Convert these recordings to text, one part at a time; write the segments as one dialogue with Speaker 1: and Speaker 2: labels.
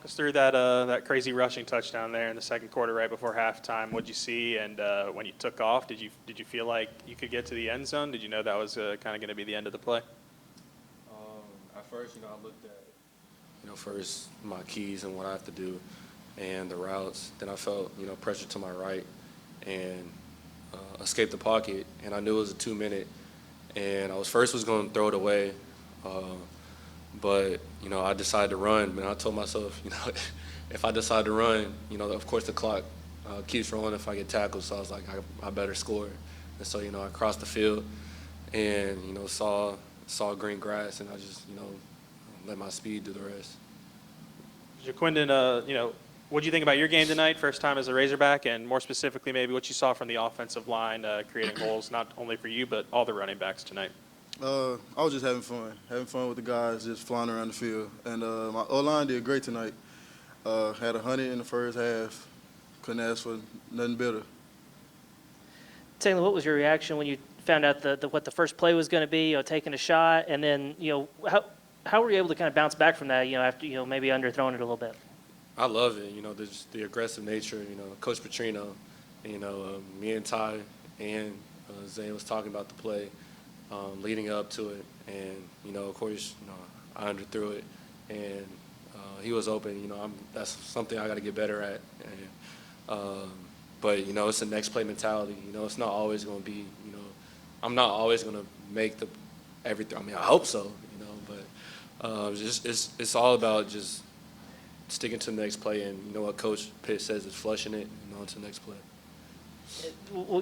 Speaker 1: us through that that crazy rushing touchdown there in the second quarter, right before halftime. What'd you see? And when you took off, did you feel like you could get to the end zone? Did you know that was kind of going to be the end of the play?
Speaker 2: At first, I looked at first my keys and what I have to do, and the routes. Then I felt pressure to my right, and escaped the pocket, and I knew it was a 2-minute, and I was going to throw it away. But I decided to run. Man, I told myself, if I decide to run, of course the clock keeps rolling if I get tackled. So I was like, I better score. And so, I crossed the field and, saw green grass, and I just, let my speed do the rest.
Speaker 1: Jaquindon, what do you think about your game tonight? First time as a Razorback, and more specifically, maybe what you saw from the offensive line creating holes, not only for you but all the running backs tonight.
Speaker 3: I was just having fun with the guys, just flying around the field. And my O-line did great tonight. Had 100 in the first half. Couldn't ask for nothing better.
Speaker 4: Taylen, what was your reaction when you found out what the first play was going to be, taking a shot, and then how were you able to kind of bounce back from that, after maybe underthrowing it a little bit?
Speaker 2: I love it, the aggressive nature. Coach Petrino, me and Ty and Zane was talking about the play. Leading up to it, and of course, I underthrew it, and he was open. That's something I got to get better at. But it's a next play mentality. It's not always going to be. I'm not always going to make everything. I mean, I hope so. But it's all about just sticking to the next play, and what Coach Pitt says is flushing it, on to the next play.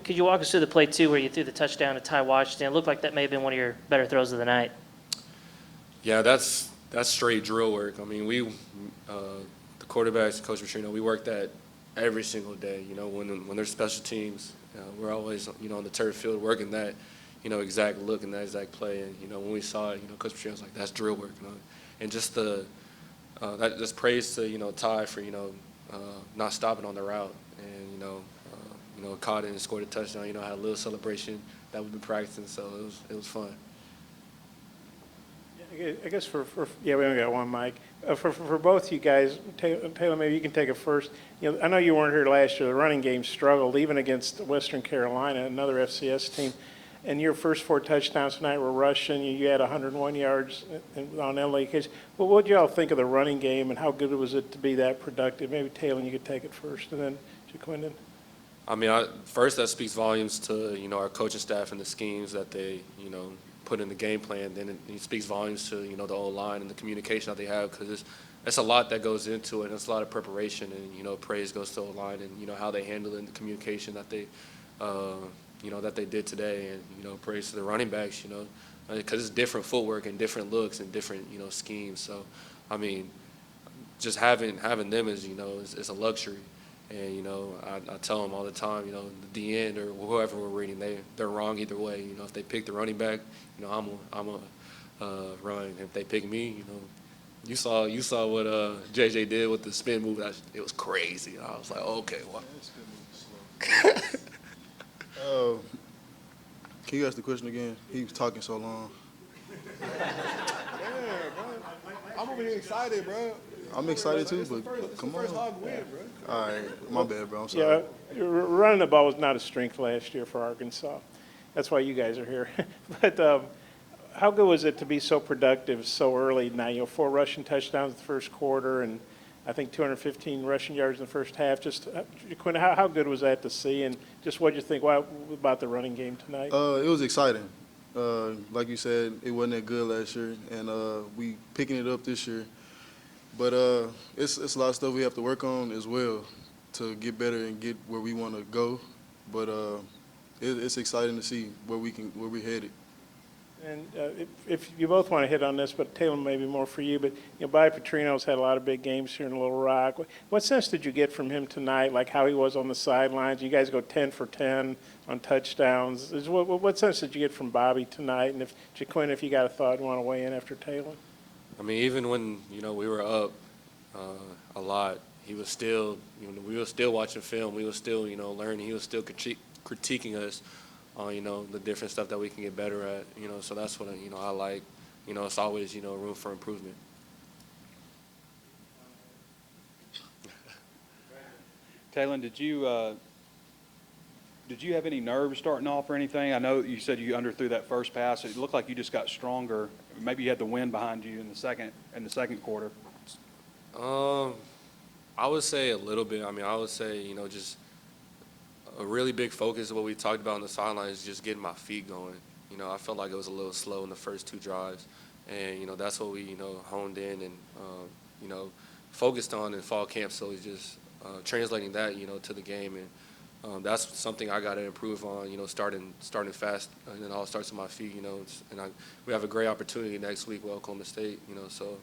Speaker 4: Could you walk us through the play, too, where you threw the touchdown to Ty Washington? It looked like that may have been one of your better throws of the night.
Speaker 2: Yeah, that's straight drill work. I mean, the quarterbacks, Coach Petrino, we work that every single day. When there's special teams, we're always, on the turf field working that, exact look and that exact play. And, when we saw it, Coach Petrino was like, that's drill work. And just just praise to, Ty for, not stopping on the route. And, caught it and scored a touchdown. Had a little celebration that we've been practicing, so it was fun.
Speaker 5: I guess we only got one mic. For both you guys, Taylor, maybe you can take it first. I know you weren't here last year. The running game struggled even against Western Carolina, another FCS team. And your first 4 touchdowns tonight were rushing. You had 101 yards on LA case. Well, what did you all think of the running game, and how good was it to be that productive? Maybe Taylor, you could take it first, and then Jaquindon.
Speaker 2: I mean, first that speaks volumes to, our coaching staff and the schemes that they, put in the game plan. Then it speaks volumes to, the O-line and the communication that they have, because it's a lot that goes into it. And it's a lot of preparation, and, praise goes to O-line and, how they handle it and the communication that they, that they did today. And, praise to the running backs, because it's different footwork and different looks and different, schemes. So, I mean, just having them is a luxury. And, I tell them all the time, the end or whoever we're reading, they're wrong either way. If they pick the running back, I'm a run. If they pick me, you saw what JJ did with the spin move. It was crazy. I was like, okay, what?
Speaker 3: Can you ask the question again? He was talking so long.
Speaker 6: Yeah, bro. I'm over here excited, bro.
Speaker 3: I'm excited too, but come on.
Speaker 6: First Hog win, bro.
Speaker 3: All right, my bad, bro. I'm sorry.
Speaker 5: Yeah, running the ball was not a strength last year for Arkansas. That's why you guys are here. But how good was it to be so productive so early now? 4 rushing touchdowns in the first quarter, and I think 215 rushing yards in the first half. Just, Quinn, how good was that to see? And just what did you think about the running game tonight?
Speaker 3: It was exciting. Like you said, it wasn't that good last year, and we picking it up this year. But it's a lot of stuff we have to work on as well to get better and get where we want to go. But it's exciting to see where we're headed.
Speaker 5: And if you both want to hit on this, but Taylor, maybe more for you, but Bobby Petrino's had a lot of big games here in Little Rock. What sense did you get from him tonight, like how he was on the sidelines? You guys go 10 for 10 on touchdowns. What sense did you get from Bobby tonight? And Jaquindon, if you got a thought, you want to weigh in after Taylor?
Speaker 2: I mean, even when, we were up a lot, he was still, we were still watching film. We were still, learning. He was still critiquing us on, the different stuff that we can get better at, so that's what, I like. It's always, room for improvement.
Speaker 7: Taylen, did you have any nerves starting off or anything? I know you said you underthrew that first pass. It looked like you just got stronger. Maybe you had the wind behind you in the second quarter.
Speaker 2: I would say a little bit. I mean, I would say, you know, just a really big focus of what we talked about on the sideline is just getting my feet going. You know, I felt like it was a little slow in the first 2 drives. And, you know, that's what we, you know, honed in and, you know, focused on in fall camp. So it's just translating that, you know, to the game. And that's something I got to improve on, you know, starting fast, and then all starts with my feet, you know. We have a great opportunity next week with Oklahoma State, you know, so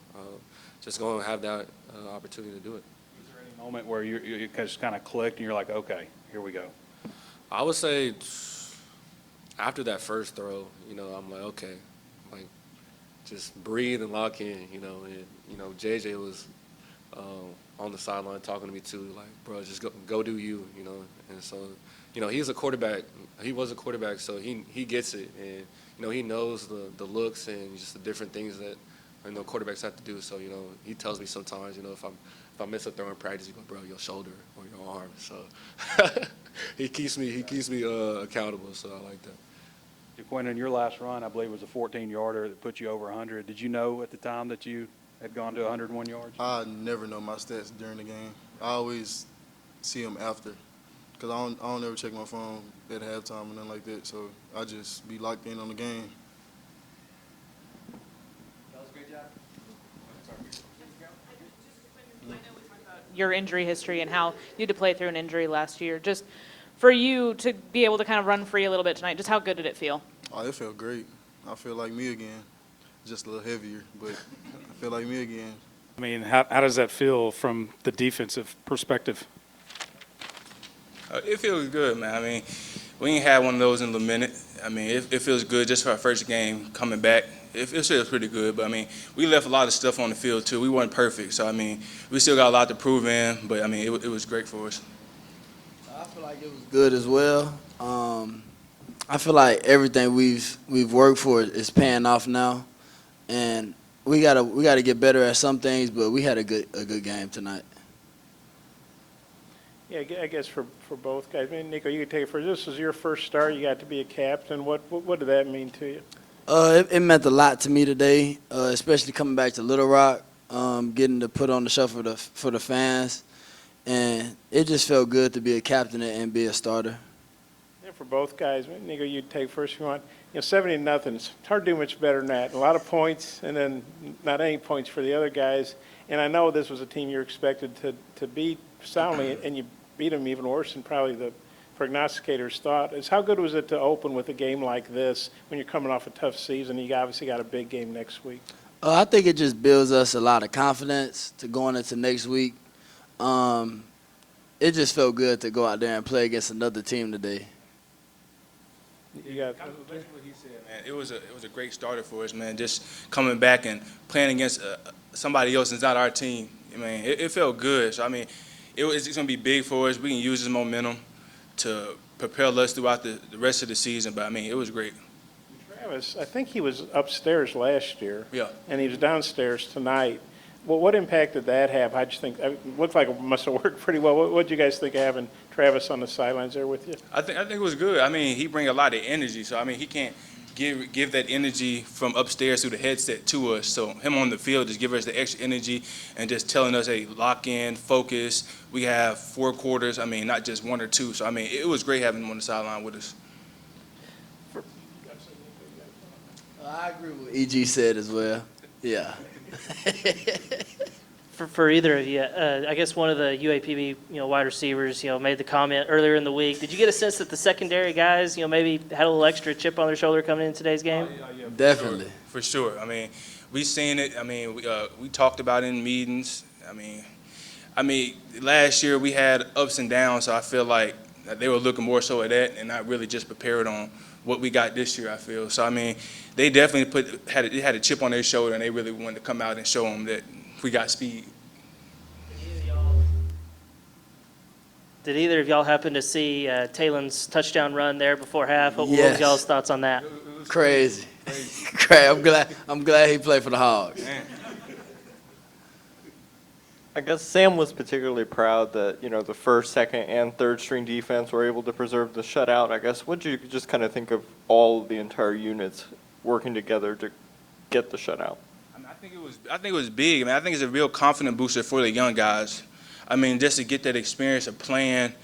Speaker 2: just going to have that opportunity to do it.
Speaker 7: Was there any moment where you just kind of clicked and you're like, okay, here we go?
Speaker 2: I would say after that first throw, you know, I'm like, okay, like just breathe and lock in, you know. And, you know, JJ was on the sideline talking to me too, like, bro, just go do you, you know. And so, you know, he's a quarterback. He was a quarterback, so he gets it, and you know, he knows the looks and just the different things that, you know, quarterbacks have to do. So, you know, he tells me sometimes, you know, if I miss a throw in practice, he goes, bro, your shoulder or your arm. So he keeps me accountable. So I like that.
Speaker 7: Quentin, your last run, I believe, was a 14-yarder that put you over 100. Did you know at the time that you had gone to 101 yards?
Speaker 3: I never know my stats during the game. I always see them after, because I don't ever check my phone at halftime and nothing like that. So I just be locked in on the game.
Speaker 7: That was a great job.
Speaker 8: Your injury history and how you had to play through an injury last year. Just for you to be able to kind of run free a little bit tonight, just how good did it feel?
Speaker 3: Oh, it felt great. I feel like me again, just a little heavier, but I feel like me again.
Speaker 5: I mean, how does that feel from the defensive perspective?
Speaker 9: It feels good, man. I mean, we ain't had one of those in a minute. I mean, it feels good just for our first game coming back. It feels pretty good, but I mean, we left a lot of stuff on the field too. We weren't perfect, so I mean, we still got a lot to prove in. But I mean, it was great for us.
Speaker 10: I feel like it was good as well. I feel like everything we've worked for is paying off now, and we gotta get better at some things. But we had a good game tonight.
Speaker 5: Yeah, I guess for both guys. I mean, Nico, you could take it first. This was your first start. You got to be a captain. What did that mean to you?
Speaker 10: It meant a lot to me today, especially coming back to Little Rock, getting to put on the show for the fans, and it just felt good to be a captain and be a starter.
Speaker 5: Yeah, for both guys, Nico, you take first if you want. 70-0. It's hard to do much better than that. A lot of points, and then not any points for the other guys. And I know this was a team you're expected to beat soundly, and you beat them even worse than probably the prognosticators thought. Is how good was it to open with a game like this when you're coming off a tough season? You obviously got a big game next week.
Speaker 10: I think it just builds us a lot of confidence to going into next week. It just felt good to go out there and play against another team today.
Speaker 5: You got
Speaker 9: What he said, man. It was a great starter for us, man. Just coming back and playing against somebody else that's not our team. I mean, it felt good. So I mean, it's going to be big for us. We can use this momentum to propel us throughout the rest of the season. But I mean, it was great.
Speaker 5: Travis, I think he was upstairs last year.
Speaker 9: Yeah.
Speaker 5: And he was downstairs tonight. Well, what impact did that have? How'd you think? It looked like it must have worked pretty well. What did you guys think of having Travis on the sidelines there with you?
Speaker 9: I think it was good. I mean, he bring a lot of energy. So I mean, he can't give that energy from upstairs through the headset to us. So him on the field just give us the extra energy and just telling us, hey, lock in, focus. We have 4 quarters. I mean, not just 1 or 2. So I mean, it was great having him on the sideline with us.
Speaker 10: I agree with what EG said as well. Yeah.
Speaker 4: For either of you, I guess one of the UAPB wide receivers made the comment earlier in the week. Did you get a sense that the secondary guys maybe had a little extra chip on their shoulder coming in today's game?
Speaker 9: Yeah,
Speaker 10: Definitely.
Speaker 9: For sure. I mean, we seen it. I mean, we talked about it in meetings. I mean, last year we had ups and downs, so I feel like they were looking more so at that and not really just prepared on what we got this year, I feel. So, I mean, they definitely had a chip on their shoulder, and they really wanted to come out and show them that we got speed.
Speaker 4: Did either of y'all happen to see Taylen's touchdown run there before half? What was
Speaker 10: Yes.
Speaker 4: y'all's thoughts on that?
Speaker 10: Crazy. I'm glad he played for the Hogs.
Speaker 9: Man.
Speaker 11: I guess Sam was particularly proud that, the first, second, and third string defense were able to preserve the shutout. I guess, what did you just kind of think of all of the entire units working together to get the shutout?
Speaker 9: I mean, I think it was big. I mean, I think it's a real confident booster for the young guys. I mean, just to get that experience of playing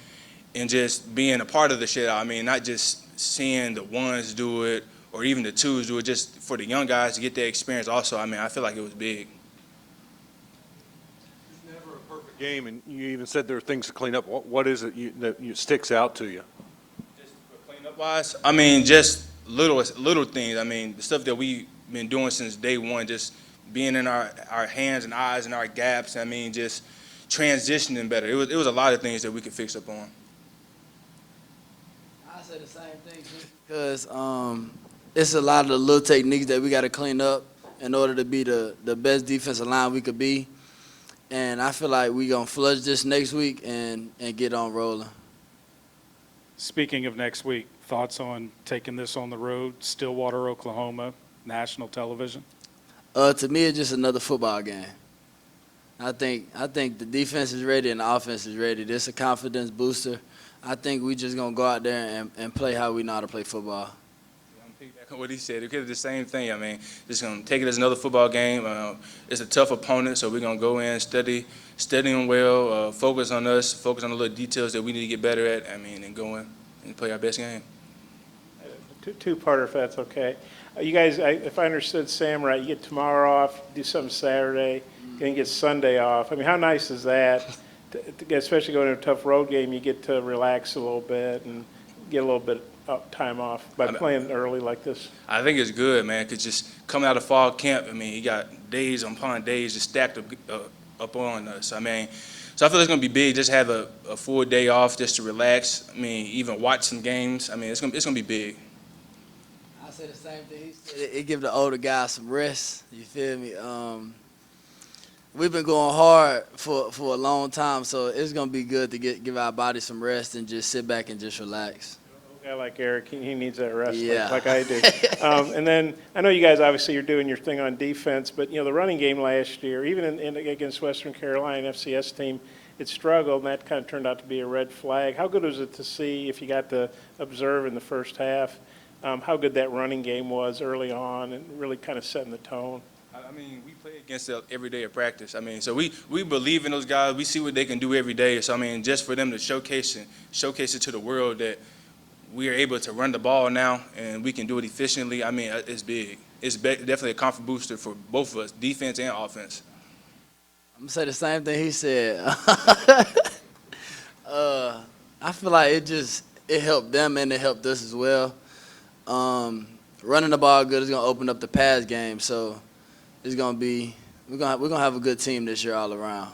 Speaker 9: and just being a part of the shutout. I mean, not just seeing the ones do it or even the twos do it, just for the young guys to get that experience also. I mean, I feel like it was big.
Speaker 6: Game, and you even said there are things to clean up. What is it that sticks out to you?
Speaker 9: Just for cleanup wise, I mean, just little things. I mean, the stuff that we've been doing since day one, just being in our hands and eyes and our gaps. I mean, just transitioning better. It was a lot of things that we could fix up on.
Speaker 10: I say the same thing because it's a lot of the little techniques that we got to clean up in order to be the best defensive line we could be. And I feel like we're going to flush this next week and get on rolling.
Speaker 12: Speaking of next week, thoughts on taking this on the road, Stillwater, Oklahoma, national television?
Speaker 10: To me, it's just another football game. I think the defense is ready and the offense is ready. This is a confidence booster. I think we just going to go out there and play how we know how to play football.
Speaker 9: Piggyback on what he said, it could have the same thing. I mean, just gonna take it as another football game. It's a tough opponent, so we're gonna go in, study them well, focus on us, focus on the little details that we need to get better at. I mean, and go in and play our best game.
Speaker 5: Two-parter, if that's okay. You guys, if I understood Sam right, you get tomorrow off, do something Saturday, then you get Sunday off. I mean, how nice is that? Especially going to a tough road game, you get to relax a little bit and get a little bit time off by playing early like this.
Speaker 9: I think it's good, man, because just coming out of fall camp, I mean, you got days upon days just stacked up on us. I mean, so I feel it's going to be big, just have a full day off just to relax. I mean, even watch some games. I mean, it's going to be big.
Speaker 10: I say the same thing. He said it give the older guys some rest. You feel me? We've been going hard for a long time, so it's going to be good to give our body some rest and just sit back and just relax.
Speaker 5: A guy like Eric, he needs that rest
Speaker 10: Yeah.
Speaker 5: like I do. And then I know you guys obviously you're doing your thing on defense, but the running game last year, even against Western Carolina, FCS team, it struggled, and that kind of turned out to be a red flag. How good was it to see, if you got to observe in the first half, how good that running game was early on and really kind of setting the tone?
Speaker 9: I mean, we play against them every day of practice. I mean, so we believe in those guys. We see what they can do every day. So, I mean, just for them to showcase it to the world that we are able to run the ball now and we can do it efficiently, I mean, it's big. It's definitely a confidence booster for both of us, defense and offense.
Speaker 10: I'm going to say the same thing he said. I feel like it helped them and it helped us as well. Running the ball good is going to open up the pass game, so it's going to be we're going to have a good team this year all around.